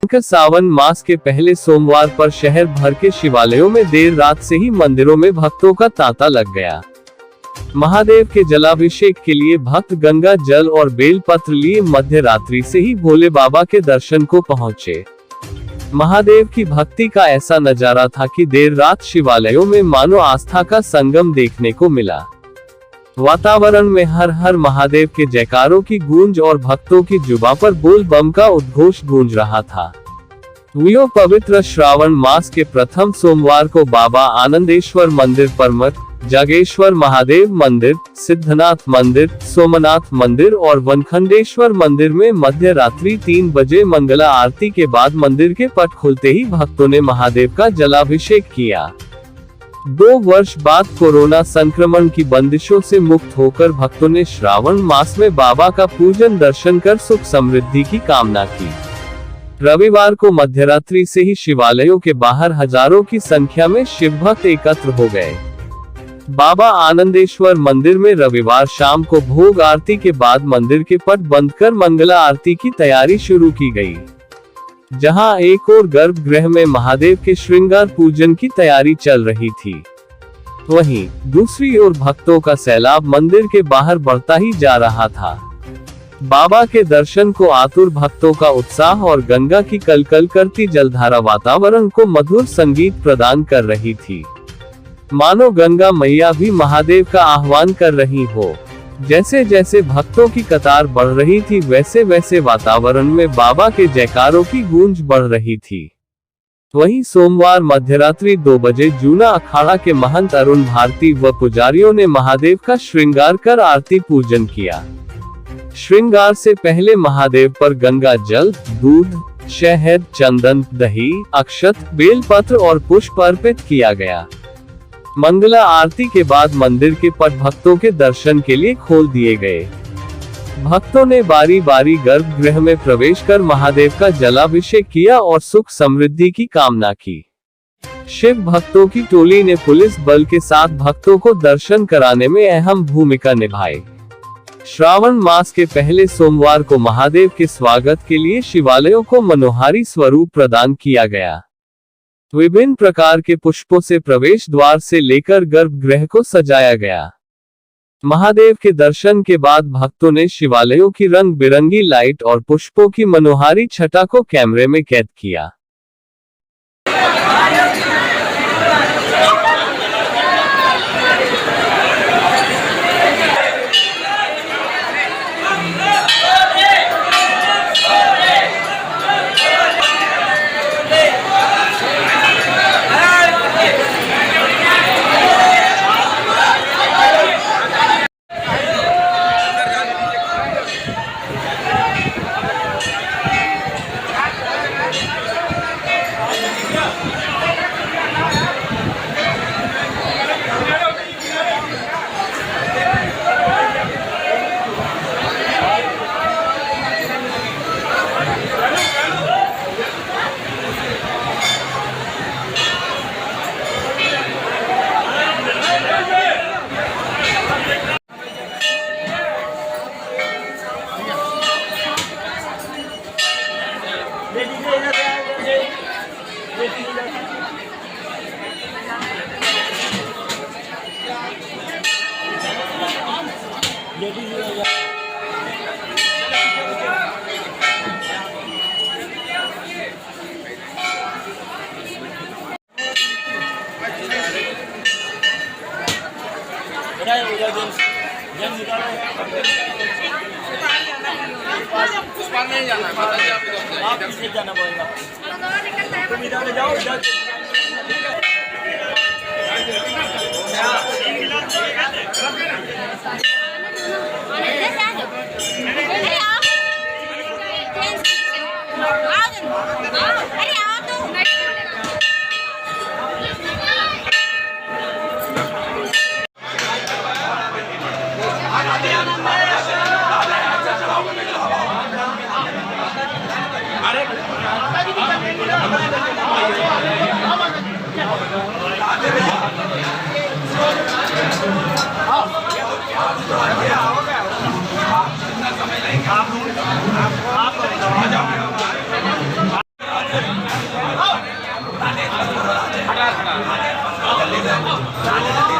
भयंकर सावन मास के पहले सोमवार पर शहर भर के शिवालयों में देर रात से ही मंदिरों में भक्तों का तांता लग गया। महादेव के जलाभिषेक के लिए भक्त गंगा जल और बेल पत्र लिए मध्य रात्रि से ही भोले बाबा के दर्शन को पहुंचे। महादेव की भक्ति का ऐसा नजारा था कि देर रात शिवालयों में मानो आस्था का संगम देखने को मिला। वातावरण में हर हर महादेव के जयकारों की गूंज और भक्तों की जुबां पर बोल बम का उद्घोष गूंज रहा था। पवित्र श्रावण मास के प्रथम सोमवार को बाबा आनंदेश्वर मंदिर, परमठ, जागेश्वर महादेव मंदिर, सिद्धनाथ मंदिर, सोमनाथ मंदिर और वनखंडेश्वर मंदिर में मध्य रात्रि 3 बजे मंगला आरती के बाद मंदिर के पट खुलते ही भक्तों ने महादेव का जलाभिषेक किया। 2 वर्ष बाद कोरोना संक्रमण की बंदिशों से मुक्त होकर भक्तों ने श्रावण मास में बाबा का पूजन दर्शन कर सुख समृद्धि की कामना की। रविवार को मध्यरात्रि से ही शिवालयों के बाहर हजारों की संख्या में शिव भक्त एकत्र हो गए। बाबा आनंदेश्वर मंदिर में रविवार शाम को भोग आरती के बाद मंदिर के पट बंद कर मंगला आरती की तैयारी शुरू की गई। जहां एक और गर्भगृह में महादेव के श्रृंगार पूजन की तैयारी चल रही थी, वहीं दूसरी ओर भक्तों का सैलाब मंदिर के बाहर बढ़ता ही जा रहा था। बाबा के दर्शन को आतुर भक्तों का उत्साह और गंगा की कलकल करती जलधारा वातावरण को मधुर संगीत प्रदान कर रही थी। मानो गंगा मैया भी महादेव का आह्वान कर रही हो। जैसे जैसे भक्तों की कतार बढ़ रही थी, वैसे वैसे वातावरण में बाबा के जयकारों की गूंज बढ़ रही थी। वहीं सोमवार मध्यरात्रि 2 बजे जूना अखाड़ा के महंत अरुण भारती व पुजारियों ने महादेव का श्रृंगार कर आरती पूजन किया। श्रृंगार से पहले महादेव पर गंगा जल, दूध, शहद, चंदन, दही, अक्षत, बेलपत्र और पुष्प अर्पित किया गया। मंगला आरती के बाद मंदिर के पट भक्तों के दर्शन के लिए खोल दिए गए। भक्तों ने बारी बारी गर्भगृह में प्रवेश कर महादेव का जलाभिषेक किया और सुख समृद्धि की कामना की। शिव भक्तों की टोली ने पुलिस बल के साथ भक्तों को दर्शन कराने में अहम भूमिका निभाई। श्रावण मास के पहले सोमवार को महादेव के स्वागत के लिए शिवालयों को मनोहारी स्वरूप प्रदान किया गया। विभिन्न प्रकार के पुष्पों से प्रवेश द्वार से लेकर गर्भगृह को सजाया गया। महादेव के दर्शन के बाद भक्तों ने शिवालयों की रंग बिरंगी लाइट और पुष्पों की मनोहारी छटा को कैमरे में कैद किया। आप किससे जाना पड़ेगा? तुम इधर जाओ, इधर Ano?